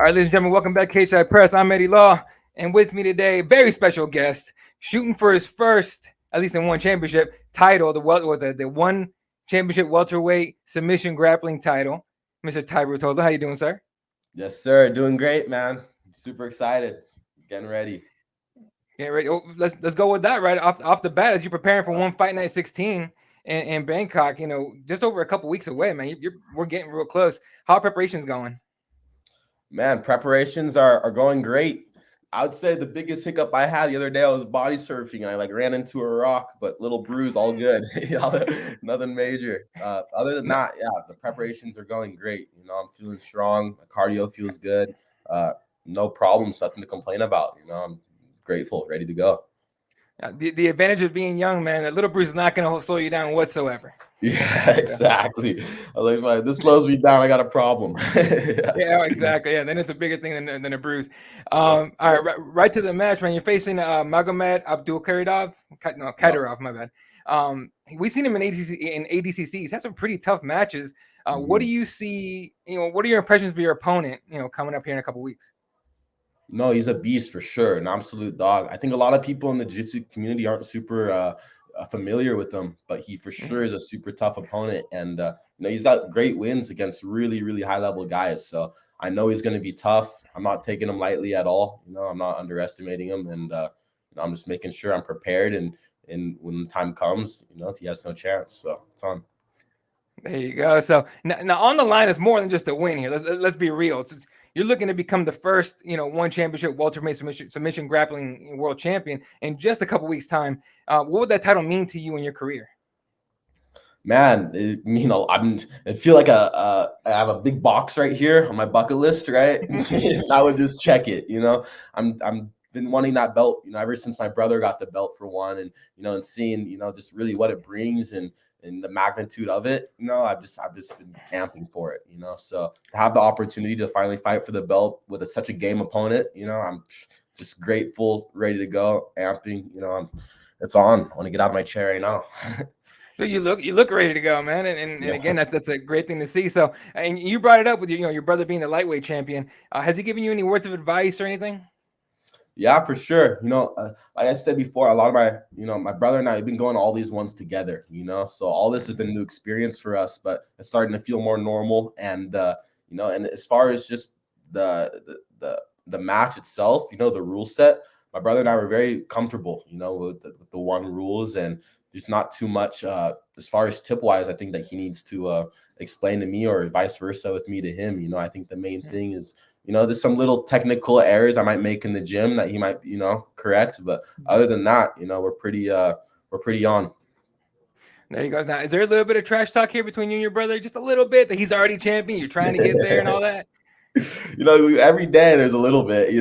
right, ladies and gentlemen, welcome back, Cage Side Press. I'm Eddie Law, and with me today, very special guest, shooting for his first, at least in one championship title, the one championship welterweight submission grappling title, Mr. Tye Ruotolo. How you doing, sir? Yes, sir. Doing great, man. Super excited. Getting ready. Get ready. Oh, let's go with that right off the bat as you're preparing for one Fight Night 16 in Bangkok. Just over a couple weeks away, man. We're getting real close. How are preparations going? Man, preparations are going great. I would say the biggest hiccup I had the other day, I was body surfing and I ran into a rock, but little bruise, all good. Nothing major. Other than that, yeah, the preparations are going great. I'm feeling strong. My cardio feels good. No problems, nothing to complain about. I'm grateful, ready to go. The advantage of being young, man, that little bruise is not going to slow you down whatsoever. Yeah, exactly. I was like, this slows me down. I got a problem. Yeah, exactly. Yeah, then it's a bigger thing than a bruise. All right, right to the match, man. You're facing Magomed Kadyrov, my bad. We've seen him in ADCC. He's had some pretty tough matches. What do you see? What are your impressions of your opponent? Coming up here in a couple weeks. No, he's a beast for sure, an absolute dog. I think a lot of people in the jiu-jitsu community aren't super familiar with him, but he for sure is a super tough opponent. And he's got great wins against really, really high-level guys. So I know he's going to be tough. I'm not taking him lightly at all. I'm not underestimating him, and I'm just making sure I'm prepared. And when the time comes, he has no chance. So it's on. There you go. So now on the line is more than just a win here. Let's be real. You're looking to become the first, one championship welterweight submission grappling world champion in just a couple weeks' time. What would that title mean to you in your career? Man, I feel like I have a big box right here on my bucket list, right? I would just check it. I'm been wanting that belt, ever since my brother got the belt for one, and seeing, just really what it brings and the magnitude of it. I've just been amping for it. So to have the opportunity to finally fight for the belt with such a game opponent, I'm just grateful, ready to go, amping. It's on. I want to get out of my chair right now. So you look ready to go, man, and again, that's a great thing to see. So, and you brought it up with your brother being the lightweight champion. Has he given you any words of advice or anything? Yeah, for sure. Like I said before, a lot of my brother and I have been going all these ones together. So all this has been a new experience for us, but it's starting to feel more normal. And and as far as just the match itself, the rule set, my brother and I were very comfortable, with the one rules, and there's not too much as far as tip wise. I think that he needs to explain to me, or vice versa with me to him. I think the main thing is, there's some little technical errors I might make in the gym that he might, correct. But other than that, we're pretty on. There you go. Now, is there a little bit of trash talk here between you and your brother? Just a little bit that he's already champion. You're trying to get there and all that. Every day there's a little bit,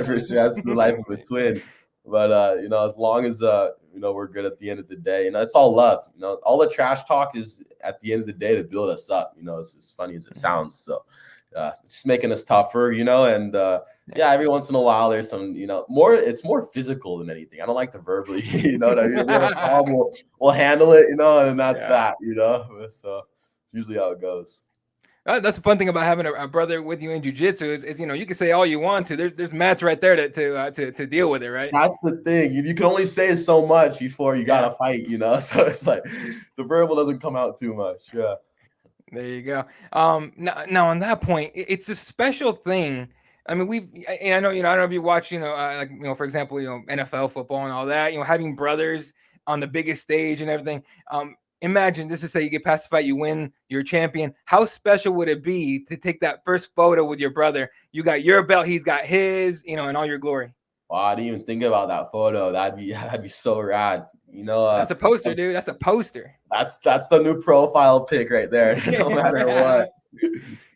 for sure. That's the life of a twin. But as long as we're good at the end of the day, it's all love. All the trash talk is at the end of the day to build us up. It's as funny as it sounds. So it's just making us tougher, and every once in a while there's some, it's more physical than anything. I don't like to verbally, what I mean? If we have a problem, we'll handle it, and that's that, so usually how it goes. That's the fun thing about having a brother with you in jiu-jitsu is you can say all you want to. There's mats right there to deal with it, right? That's the thing. You can only say so much before you gotta fight, So it's like the verbal doesn't come out too much. Yeah. There you go. Now on that point, it's a special thing. I mean, I know, I don't know if you watch, for example, NFL football and all that, having brothers on the biggest stage and everything. Imagine, just to say you get past the fight, you win, you're a champion. How special would it be to take that first photo with your brother? You got your belt, he's got his, in all your glory. Wow, I didn't even think about that photo. That'd be so rad. That's a poster, dude. That's a poster. That's the new profile pic right there. No matter what.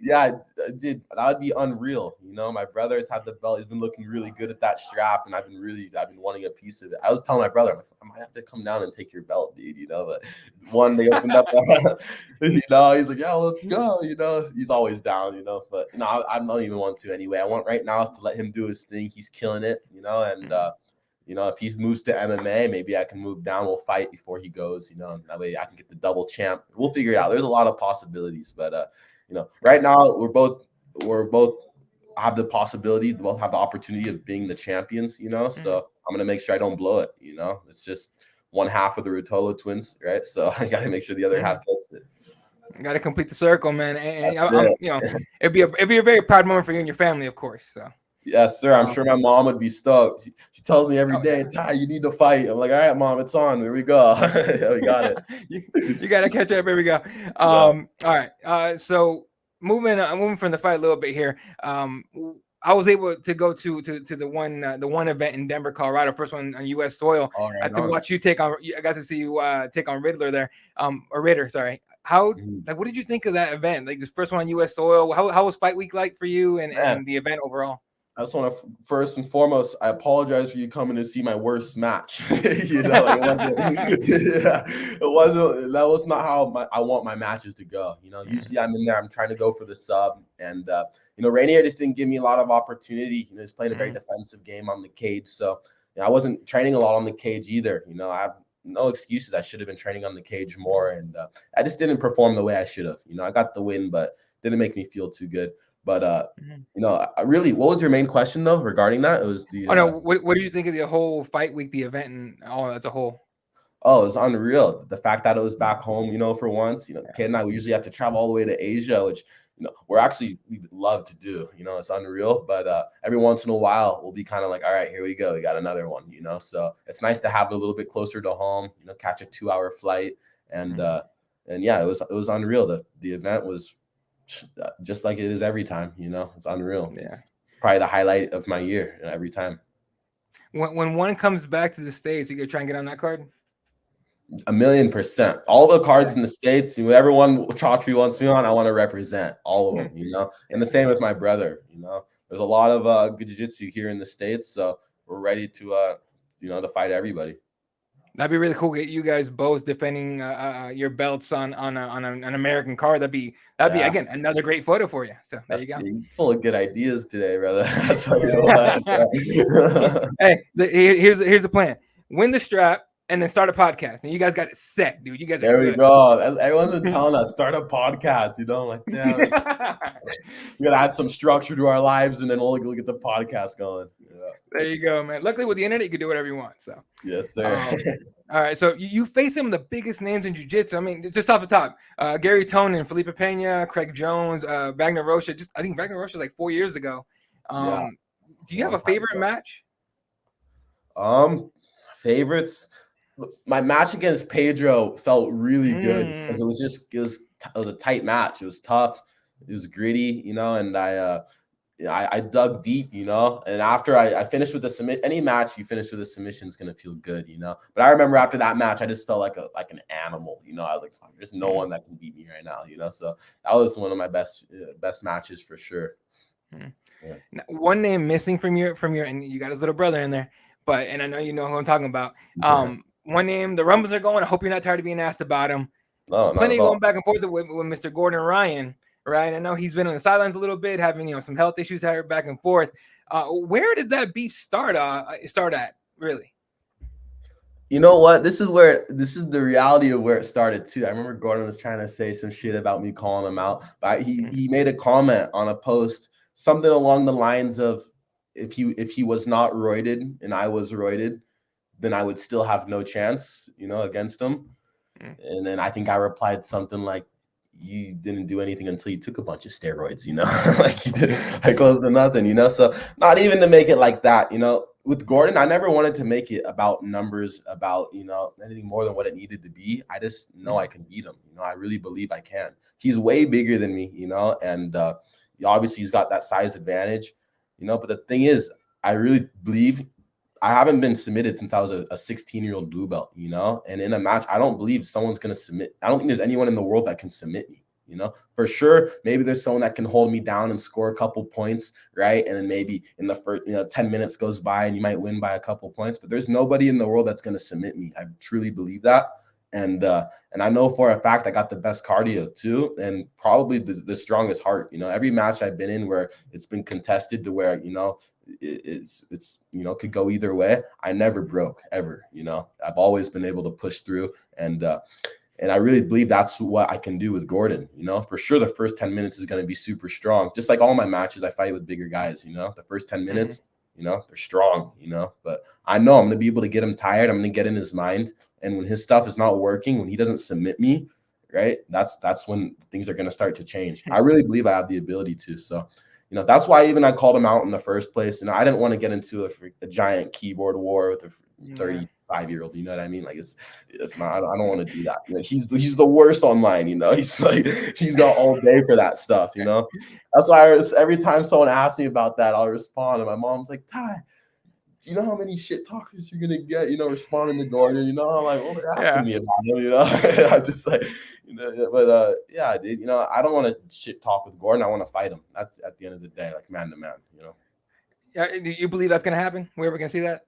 Yeah, dude, that would be unreal. My brother's had the belt. He's been looking really good at that strap, and I've been wanting a piece of it. I was telling my brother, I might have to come down and take your belt, dude. But one, they opened up, he's like, yeah, let's go. He's always down. But I don't even want to anyway. I want right now to let him do his thing. He's killing it. And if he moves to MMA, maybe I can move down. We'll fight before he goes. That way I can get the double champ. We'll figure it out. There's a lot of possibilities, but right now we're both have the possibility, both have the opportunity of being the champions, you know. So I'm gonna make sure I don't blow it, you know. It's just one half of the Ruotolo twins, right? So I got to make sure the other half gets it. Got to complete the circle, man. And That's I'm, it. it'd be a very proud moment for you and your family, of course. So. Yes, sir. I'm sure my mom would be stoked. She tells me every day, Tye, you need to fight. I'm like, all right, mom, it's on. Here we go. Yeah, we got it. you got to catch up. Here we go. All right. So moving from the fight a little bit here. I was able to go to the one event in Denver, Colorado, first one on U.S. soil. To watch you take on. I got to see you take on Riddler there. Or Ritter, sorry. How what did you think of that event? Like this first one on U.S. soil. How was Fight Week like for you and the event overall? I just want to first and foremost, I apologize for you coming to see my worst match. You know, like it wasn't. That was not how I want my matches to go. You know, usually I'm in there, I'm trying to go for the sub, and you know, Rainier just didn't give me a lot of opportunity. You know, he's playing a very defensive game on the cage, so you know, I wasn't training a lot on the cage either. You know, I have no excuses. I should have been training on the cage more, and I just didn't perform the way I should have. You know, I got the win, but didn't make me feel too good. But you know, what was your main question though regarding that? It was the what do you think of the whole Fight Week, the event, and all as a whole? Oh, it was unreal. The fact that it was back home, you know, for once. You know, Kate and I, we usually have to travel all the way to Asia, which you know we would love to do. You know, it's unreal. But every once in a while, we'll be kind of like, all right, here we go, we got another one. You know, so it's nice to have it a little bit closer to home. You know, catch a 2-hour flight, and yeah, it was unreal. The event was just like it is every time, you know. It's unreal. Yeah. It's probably the highlight of my year every time. When one comes back to the States, you gonna try and get on that card? 1,000,000%. All the cards in the States, whatever one Chalky wants me on, I want to represent all of them, you know. And the same with my brother, you know. There's a lot of good jiu-jitsu here in the States, so we're ready to you know, to fight everybody. That'd be really cool. Get you guys both defending your belts on an American card. That'd be again another great photo for you. So there you go. You're full of good ideas today, brother. That's hey, here's the plan: win the strap and then start a podcast. And you guys got it set, dude. You guys there we go. Everyone's been telling us start a podcast. You know, like damn, we gotta add some structure to our lives, and then we'll get the podcast going. Yeah. There you go, man. Luckily, with the internet, you can do whatever you want. So yes, sir. All right, so you face some of the biggest names in jiu-jitsu. I mean, just off the top, Gary Tonin, Felipe Pena, Craig Jones, Wagner Rocha. I think Wagner Rocha like 4 years ago. Do you have a favorite match? Favorites. My match against Pedro felt really good because it was a tight match. It was tough. It was gritty, you know, and I dug deep, you know, and after I finished with the submit, any match you finish with a submission is going to feel good, you know, but I remember after that match, I just felt like an animal, you know. I was like, there's no one that can beat me right now, you know, so that was one of my best matches for sure. Yeah. Now, one name missing from your, and you got his little brother in there, and I know you know who I'm talking about. One name, the rumbles are going. I hope you're not tired of being asked about him. No, plenty going back and forth with Mr. Gordon Ryan. Right, I know he's been on the sidelines a little bit, having some health issues, back and forth. Where did that beef start at? Really? You know what? This is the reality of where it started too. I remember Gordon was trying to say some shit about me calling him out, but he made a comment on a post, something along the lines of, if he was not roided and I was roided, then I would still have no chance, you know, against him. And then I think I replied something like, you didn't do anything until you took a bunch of steroids, you know, like close to nothing, you know. So not even to make it like that, you know. With Gordon, I never wanted to make it about numbers, about, you know, anything more than what it needed to be. I just know I can beat him, you know. I really believe I can. He's way bigger than me, you know, and obviously he's got that size advantage, you know. But the thing is, I really believe I haven't been submitted since I was a 16-year-old blue belt, you know, and in a match, I don't believe someone's going to submit. I don't think there's anyone in the world that can submit me, you know. For sure, maybe there's someone that can hold me down and score a couple points, right? And then maybe in the first, 10 minutes goes by and you might win by a couple points, but there's nobody in the world that's going to submit me. I truly believe that. And I know for a fact I got the best cardio too, and probably the strongest heart. You know, every match I've been in where it's been contested to where, you know, it's you know, could go either way, I never broke ever. You know, I've always been able to push through, and And I really believe that's what I can do with Gordon. For sure, the first 10 minutes is going to be super strong. Just like all my matches, I fight with bigger guys. The first 10 minutes, they're strong. But I know I'm going to be able to get him tired. I'm going to get in his mind. And when his stuff is not working, when he doesn't submit me, right, that's when things are going to start to change. I really believe I have the ability to. So, that's why even I called him out in the first place. I didn't want to get into a giant keyboard war with a 35-year-old. You know what I mean? Like it's not. I don't want to do that. He's the worst online. He's like he's got all day for that stuff. That's why every time someone asks me about that, I'll respond. And my mom's like, Tye, do you know how many shit talkers you're gonna get? Responding to Gordon. I'm like, well, they're asking me about him. I'm just like, but yeah, dude. I don't want to shit talk with Gordon. I want to fight him. That's at the end of the day, like man to man. Yeah, do you believe that's gonna happen? We're ever gonna see that?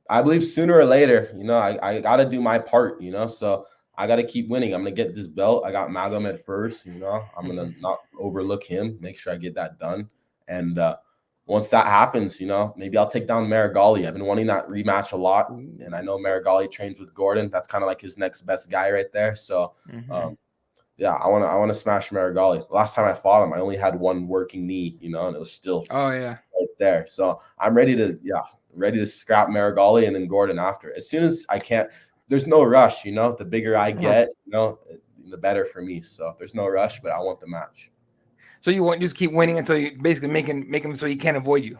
I believe sooner or later. I got to do my part. So I got to keep winning. I'm gonna get this belt. I got Magomed first. I'm gonna not overlook him. Make sure I get that done. And once that happens, maybe I'll take down Marigali. I've been wanting that rematch a lot, and I know Marigali trains with Gordon. That's kind of like his next best guy right there. So, yeah, I want to smash Marigali. Last time I fought him, I only had one working knee, and it was still right there. So I'm ready to scrap Marigali and then Gordon after. As soon as I can. There's no rush, The bigger I get, the better for me. So there's no rush, but I want the match. So you want just keep winning until you basically make him so he can't avoid you.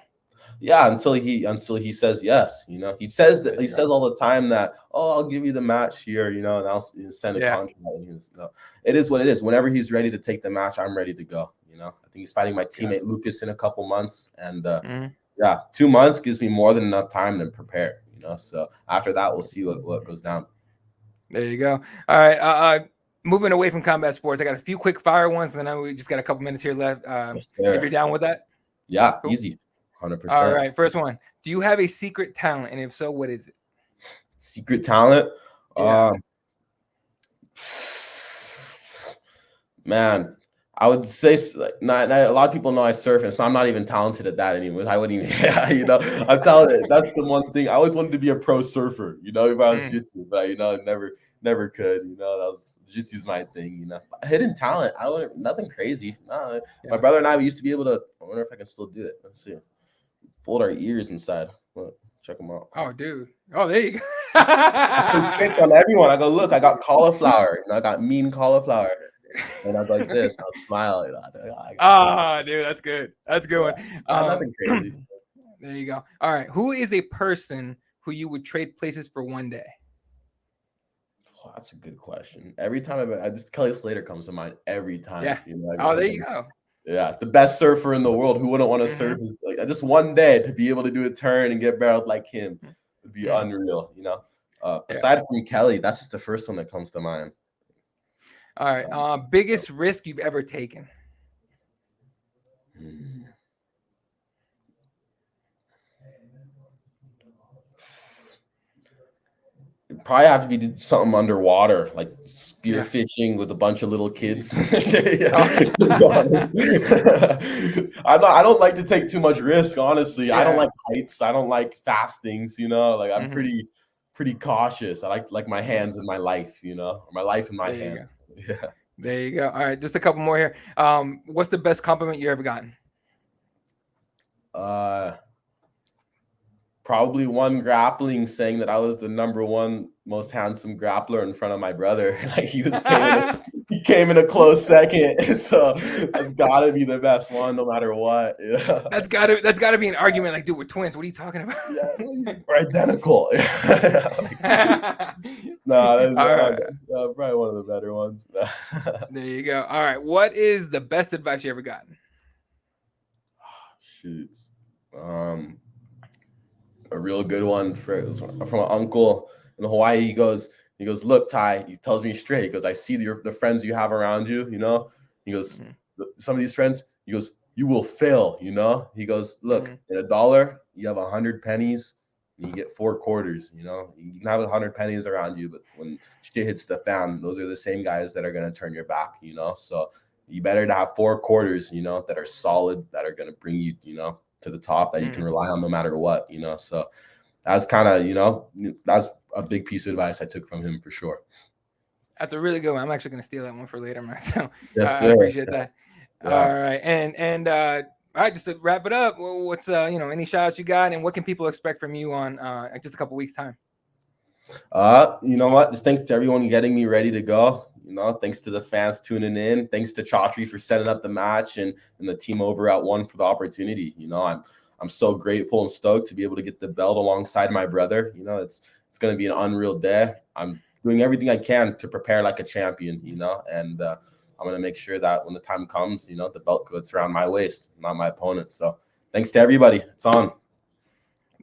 Yeah, until he says yes. He says all the time that, oh, I'll give you the match here, and I'll send a contract. It is what it is. Whenever he's ready to take the match, I'm ready to go. I think he's fighting my teammate Lucas in a couple months, and 2 months gives me more than enough time to prepare. So after that, we'll see what goes down. There you go. All right. Moving away from combat sports, I got a few quick fire ones, and then we just got a couple minutes here left. Yes, if you're down with that. Yeah, cool. Easy. 100%. All right. First one. Do you have a secret talent? And if so, what is it? Secret talent? Yeah. Man, I would say not a lot of people know I surf, and so I'm not even talented at that anymore. I wouldn't even, I'm talented. That's the one thing. I always wanted to be a pro surfer, if I was jiu-jitsu, but never could. That was jiu-jitsu's my thing. Hidden talent. I don't nothing crazy. No, my brother and I, we used to be able to. I wonder if I can still do it. Let's see. Fold our ears inside. Look, check them out. Oh, dude. Oh, there you go. Fits on everyone. I go, look, I got cauliflower. I got mean cauliflower. And I was like this. I'll smile. Dude, that's good. That's a good one. Nothing crazy. There you go. All right. Who is a person who you would trade places for one day? Oh, that's a good question. Every time I just Kelly Slater comes to mind every time. Yeah. There you go. Yeah, the best surfer in the world. Who wouldn't want to surf? Is like just one day to be able to do a turn and get barreled like him would be unreal. Aside from Kelly, that's just the first one that comes to mind. All right. Biggest risk you've ever taken? It'd probably have to be something underwater, like spear fishing with a bunch of little kids. I don't like to take too much risk, honestly. Yeah. I don't like heights. I don't like fast things, Like I'm pretty cautious. I like my hands in my life, or my life in my hands. Yeah. There you go. All right, just a couple more here. What's the best compliment you ever gotten? Probably one grappling saying that I was the #1 most handsome grappler in front of my brother. Like he came in a close second. So that's gotta be the best one, no matter what. Yeah. That's gotta be an argument. Like, dude, we're twins. What are you talking about? Yeah, we're identical. No, that's probably one of the better ones. There you go. All right, what is the best advice you ever gotten? Shoots. A real good one from an uncle in Hawaii. He goes, look, Tye, he tells me straight. He goes, I see the friends you have around you, He goes, some of these friends, he goes, you will fail, He goes, look, in $1, you have 100 pennies, and you get 4 quarters, You can have 100 pennies around you, but when shit hits the fan, those are the same guys that are going to turn your back, So you better to have 4 quarters, that are solid, that are going to bring you, to the top, that you can rely on no matter what, So that's kind of, that's a big piece of advice I took from him for sure. That's a really good one. I'm actually going to steal that one for later, man. So Yes, I sir. appreciate that. Yeah. All right. And all right, just to wrap it up, what's, any shout outs you got, and what can people expect from you on just a couple weeks time? You know what? Just thanks to everyone getting me ready to go. Thanks to the fans tuning in. Thanks to Chaudhry for setting up the match and the team over at One for the opportunity. I'm so grateful and stoked to be able to get the belt alongside my brother. It's going to be an unreal day. I'm doing everything I can to prepare like a champion, and I'm going to make sure that when the time comes, the belt goes around my waist, not my opponent's. So thanks to everybody. It's on.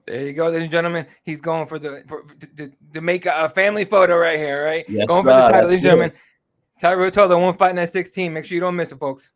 There you go, ladies and gentlemen. He's going to make a family photo right here, right? Yes, Going for the title, ladies and that's it. gentlemen. Tye Ruotolo, one fighting at 16. Make sure you don't miss it, folks.